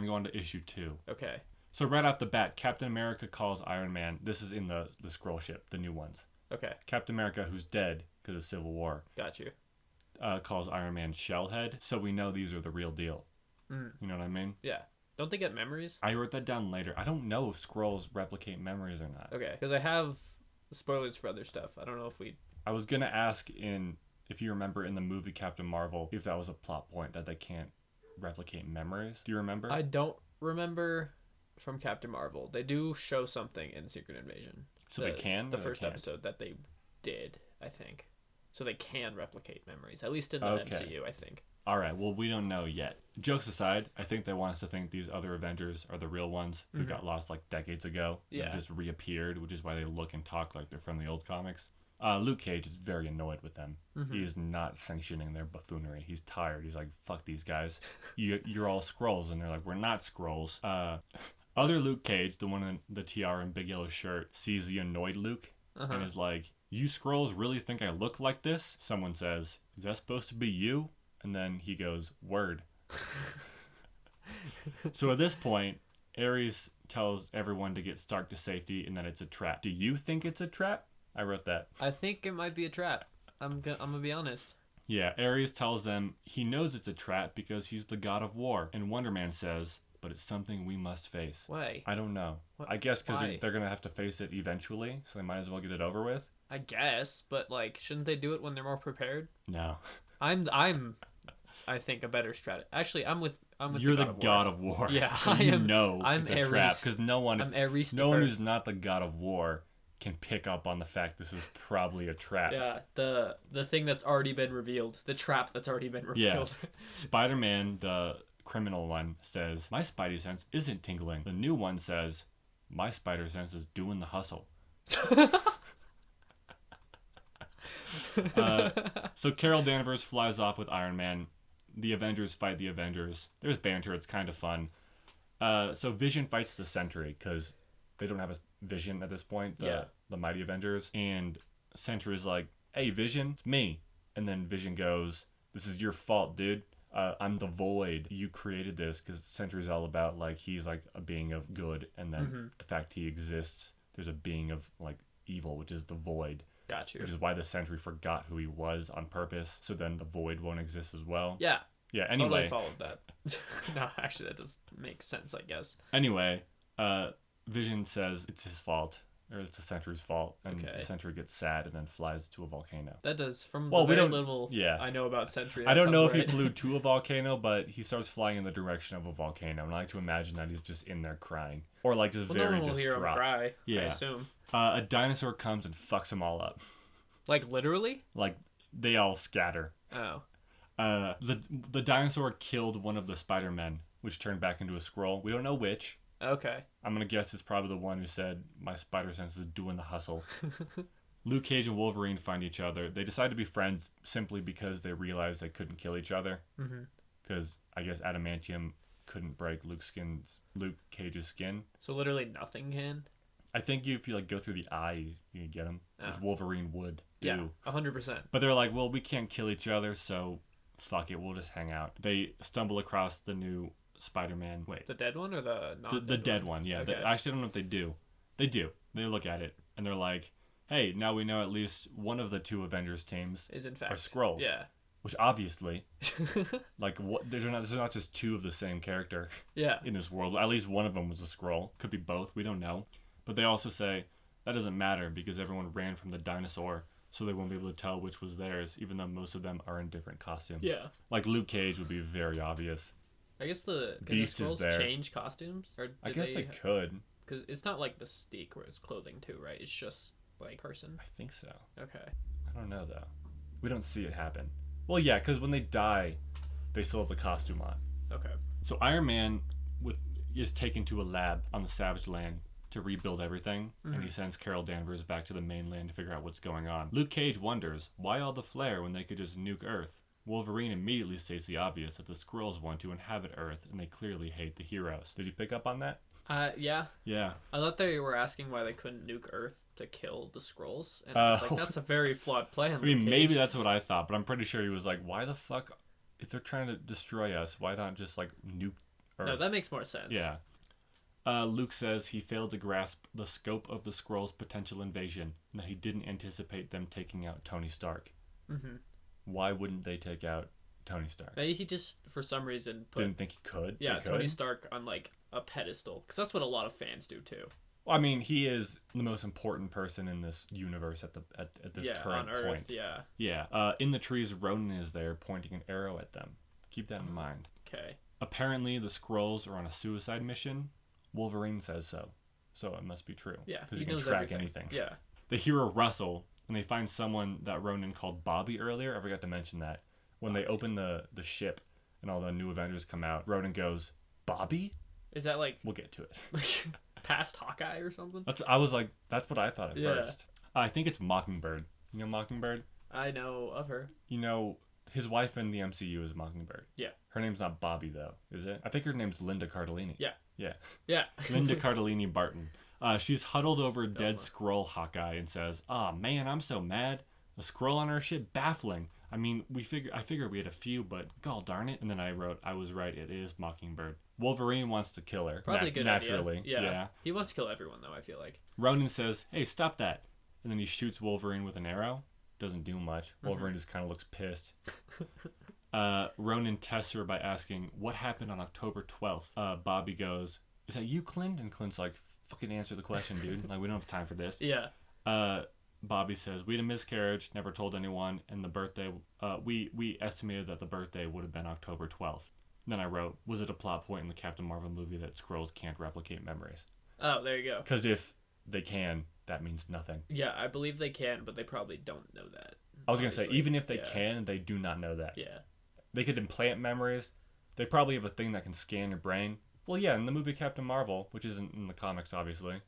We're going to go on to issue 2. Okay. So right off the bat, Captain America calls Iron Man. This is in the Skrull ship, the new ones. Okay. Captain America, who's dead because of Civil War, Got you. calls Iron Man Shellhead. So we know these are the real deal. Mm. You know what I mean? Yeah. Don't they get memories? I wrote that down later. I don't know if Skrulls replicate memories or not. Okay. Because I have spoilers for other stuff. I don't know if we... I was going to ask if you remember in the movie Captain Marvel, if that was a plot point that they can't replicate memories. Do you remember? I don't remember from Captain Marvel. They do show something in Secret Invasion. So they can? The first episode that they did, I think. So they can replicate memories, at least in the MCU, I think. All right, well, we don't know yet. Jokes aside, I think they want us to think these other Avengers are the real ones who got lost like decades ago. Yeah. And just reappeared, which is why they look and talk like they're from the old comics. Luke Cage is very annoyed with them. He is not sanctioning their buffoonery. He's tired. He's like, fuck these guys. You're all Skrulls. And they're like, we're not Skrulls. Other Luke Cage, the one in the tiara and big yellow shirt, sees the annoyed Luke and is like, you Skrulls really think I look like this? Someone says, is that supposed to be you? And then he goes, word. So at this point, Ares tells everyone to get Stark to safety and that it's a trap. Do you think it's a trap? I wrote that. I think it might be a trap. I'm gonna be honest. Yeah, Ares tells them he knows it's a trap because he's the god of war. And Wonder Man says, but it's something we must face. Why? I don't know. What? I guess because Why? they're going to have to face it eventually, so they might as well get it over with. I guess, but like, shouldn't they do it when they're more prepared? No. I think a better strategy. Actually, I'm with You're the god of war. Yeah, so I'm it's a trap because no one who's not the god of war can pick up on the fact this is probably a trap. Yeah, the thing that's already been revealed, the trap that's already been revealed. Yeah. Spider-Man, the criminal one, says, my spidey sense isn't tingling. The new one says, my spider sense is doing the hustle. So Carol Danvers flies off with Iron Man. The Avengers fight the Avengers. There's banter. It's kind of fun. So Vision fights the Sentry because they don't have a Vision at this point, the Mighty Avengers. And Sentry's like, hey, Vision, it's me. And then Vision goes, this is your fault, dude. I'm the Void. You created this because Sentry's all about, like, he's like a being of good. And then the fact he exists, there's a being of, like, evil, which is the Void. Got you. Which is why the Sentry forgot who he was on purpose. So then the Void won't exist as well. Yeah. Yeah, anyway. Totally followed that. No, actually, that does make sense, I guess. Anyway, Vision says it's his fault, or it's the Sentry's fault, and the Sentry gets sad and then flies to a volcano. That does, from the very little I know about Sentry. I don't know if he flew to a volcano, but he starts flying in the direction of a volcano, and I like to imagine that he's just in there crying. Or like just very no one will distraught. hear him cry, I assume. A dinosaur comes and fucks them all up. Like literally? Like they all scatter. Oh. The dinosaur killed one of the Spider-Men, which turned back into a Skrull. We don't know which. Okay. I'm going to guess it's probably the one who said, my spider sense is doing the hustle. Luke Cage and Wolverine find each other. They decide to be friends simply because they realized they couldn't kill each other. Because I guess adamantium couldn't break Luke Cage's skin. So literally nothing can? I think if you like go through the eye, you can get him, which Wolverine would do. Yeah, 100%. But they're like, well, we can't kill each other, so fuck it, we'll just hang out. They stumble across the new Spider-Man. Wait. The dead one or the non-dead the dead one, yeah. Okay. I actually don't know if they do. They do. They look at it, and they're like, hey, now we know at least one of the two Avengers teams is in fact are Skrulls. Yeah. Which obviously, like, there's not just two of the same character in this world. At least one of them was a Skrull. Could be both. We don't know. But they also say that doesn't matter because everyone ran from the dinosaur, so they won't be able to tell which was theirs, even though most of them are in different costumes. Yeah. Like Luke Cage would be very obvious. I guess the Beast is there. Change costumes? Or I guess they could. Because it's not like Mystique where it's clothing too, right? It's just like person. I think so. Okay. I don't know though. We don't see it happen. Well, yeah, because when they die, they still have the costume on. Okay. So Iron Man is taken to a lab on the Savage Land to rebuild everything, and he sends Carol Danvers back to the mainland to figure out what's going on. Luke Cage wonders, why all the flair when they could just nuke Earth? Wolverine immediately states the obvious, that the Skrulls want to inhabit Earth, and they clearly hate the heroes. Did you pick up on that? Yeah. Yeah. I thought they were asking why they couldn't nuke Earth to kill the Skrulls, and I was like, that's a very flawed plan. I mean, maybe that's what I thought, but I'm pretty sure he was like, why the fuck, if they're trying to destroy us, why not just, like, nuke Earth. No, that makes more sense. Yeah. Luke says he failed to grasp the scope of the Skrulls' potential invasion and that he didn't anticipate them taking out Tony Stark. Mm-hmm. Why wouldn't they take out Tony Stark? Maybe he just, for some reason, didn't think he could. Yeah, Tony Stark on like a pedestal, because that's what a lot of fans do too. Well, I mean, he is the most important person in this universe at this current on Earth, point. Yeah. Yeah. In the trees, Ronan is there pointing an arrow at them. Keep that in mind. Okay. Apparently, the Skrulls are on a suicide mission. Wolverine says so. So it must be true. Yeah. Because he can track anything. Yeah. They hear a rustle, and they find someone that Ronan called Bobby earlier. I forgot to mention that. When they open the ship and all the new Avengers come out, Ronan goes, Bobby? Is that like... We'll get to it. past Hawkeye or something? I was like, that's what I thought at first. I think it's Mockingbird. You know Mockingbird? I know of her. You know, his wife in the MCU is Mockingbird. Yeah. Her name's not Bobby, though, is it? I think her name's Linda Cardellini. Yeah. Yeah. Yeah. Linda Cardellini Barton. She's huddled over dead Skrull Hawkeye and says, "Ah, man, I'm so mad. A Skrull on our ship? Baffling. I mean, I figured we had a few, but gall darn it." And then I wrote, I was right, it is Mockingbird. Wolverine wants to kill her. Probably a good naturally. idea. Yeah. He wants to kill everyone, though, I feel like. Ronan says, "Hey, stop that." And then he shoots Wolverine with an arrow. Doesn't do much. Wolverine just kind of looks pissed. Ronan tests her by asking, "What happened on October 12th? Bobby goes, "Is that you, Clint?" And Clint's like, "Fucking answer the question, dude. Like, we don't have time for this." Yeah. Bobby says, "We had a miscarriage, never told anyone, and the birthday, we estimated that the birthday would have been October 12th. And then I wrote, "Was it a plot point in the Captain Marvel movie that Skrulls can't replicate memories?" Oh, there you go. Because if they can, that means nothing. Yeah, I believe they can, but they probably don't know that. I was going to say, even if they can, they do not know that. Yeah. They could implant memories. They probably have a thing that can scan your brain. Well, yeah, in the movie Captain Marvel, which isn't in the comics, obviously,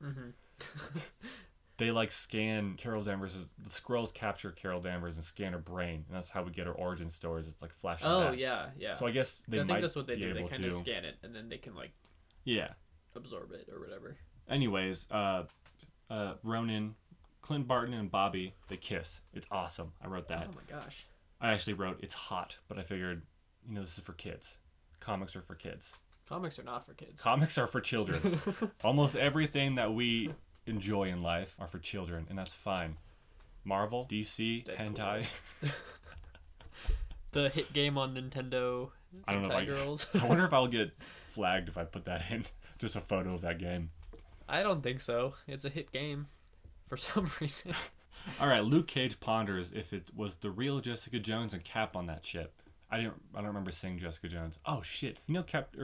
they, like, scan Carol Danvers. The Skrulls capture Carol Danvers and scan her brain, and that's how we get her origin stories. It's, like, flashing back. Oh, yeah. So I guess I think that's what they do. They kind of scan it, and then they can, like... Yeah. Absorb it, or whatever. Anyways, Ronan, Clint Barton, and Bobby, they kiss. It's awesome. I wrote that. Oh, my gosh. I actually wrote, "It's hot," but I figured, this is for kids. Comics are for kids. Comics are not for kids. Comics are for children. Almost everything that we enjoy in life are for children, and that's fine. Marvel, DC, Deadpool. hentai. The hit game on Nintendo. I don't know if Girls. I wonder if I'll get flagged if I put that in. Just a photo of that game. I don't think so. It's a hit game for some reason. All right, Luke Cage ponders if it was the real Jessica Jones and Cap on that ship. I don't remember seeing Jessica Jones. Oh shit!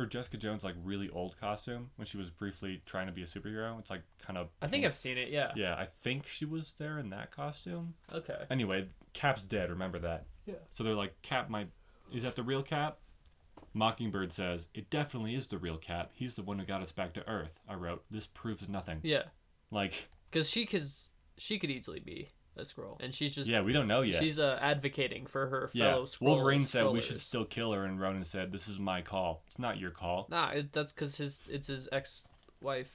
Jessica Jones' like really old costume when she was briefly trying to be a superhero. It's like kind of. I think I've seen it. Yeah. Yeah, I think she was there in that costume. Okay. Anyway, Cap's dead. Remember that. Yeah. So they're like, is that the real Cap? Mockingbird says, "It definitely is the real Cap. He's the one who got us back to Earth." I wrote, "This proves nothing." Yeah. Like. Because she could easily be a Skrull, and she's just we don't know yet. She's advocating for her fellow Skrull. Wolverine said we should still kill her, and Ronan said, "This is my call. It's not your call." Nah, that's because it's his ex-wife.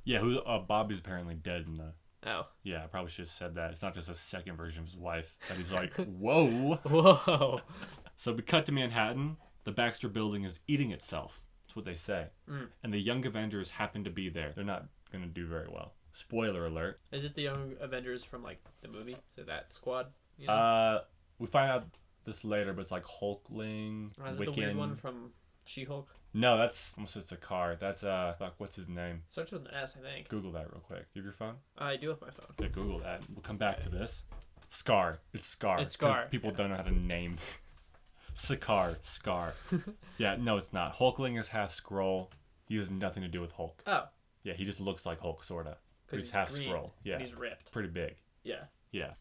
Yeah, who's Bobby's apparently dead in the. Oh. Yeah, I probably should have said that. It's not just a second version of his wife that he's like, whoa. Whoa. So we cut to Manhattan. The Baxter Building is eating itself. That's what they say. And the Young Avengers happen to be there. They're not going to do very well. Spoiler alert. Is it the Young Avengers from, like, the movie? So that squad? You know? We find out this later, but it's like Hulkling, is Wiccan. it the weird one from She-Hulk? No, that's almost just a car. That's, what's his name? Starts with an S, I think. Google that real quick. Do you have your phone? I do have my phone. Okay, Google that. We'll come back to this. Scar. It's Scar. It's Scar. People don't know how to name. Scar. Yeah, no, it's not. Hulkling is half Skrull. He has nothing to do with Hulk. Oh. Yeah, he just looks like Hulk, sorta. But he's he's half green, Skrull. Yeah. And he's ripped. Pretty big. Yeah. Yeah.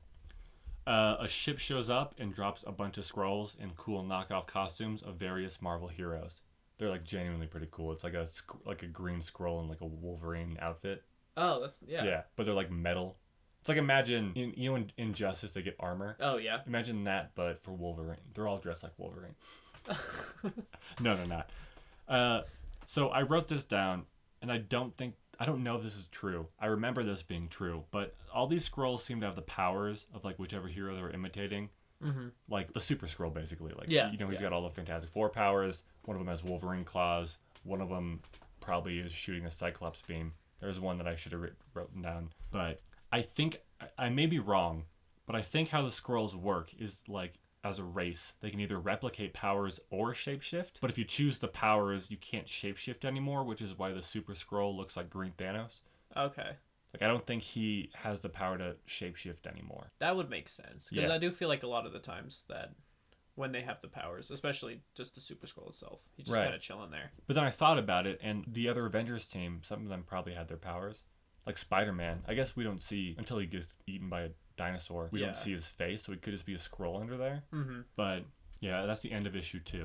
A ship shows up and drops a bunch of Skrulls in cool knockoff costumes of various Marvel heroes. They're like genuinely pretty cool. It's like a green Skrull in like a Wolverine outfit. Oh, that's Yeah, but they're like metal. It's like imagine in Injustice they get armor. Oh yeah. Imagine that, but for Wolverine. They're all dressed like Wolverine. No, they're not. So I wrote this down, and I don't know if this is true. I remember this being true, but all these Skrulls seem to have the powers of like whichever hero they were imitating. Mm-hmm. Like the Super Skrull, basically. Like, yeah, he's got all the Fantastic Four powers. One of them has Wolverine claws. One of them probably is shooting a Cyclops beam. There's one that I should have written down. But I think, I may be wrong, but I think how the Skrulls work is like, as a race, they can either replicate powers or shapeshift. But if you choose the powers, you can't shapeshift anymore, which is why the Super Skrull looks like Green Thanos. Okay. Like, I don't think he has the power to shapeshift anymore. That would make sense. Because I do feel like a lot of the times that when they have the powers, especially just the Super Skrull itself, he's just kind of chilling there. But then I thought about it, and the other Avengers team, some of them probably had their powers. Like Spider-Man, I guess we don't see, until he gets eaten by a dinosaur, we don't see his face, so he could just be a Skrull under there. Mm-hmm. But yeah, that's the end of issue 2.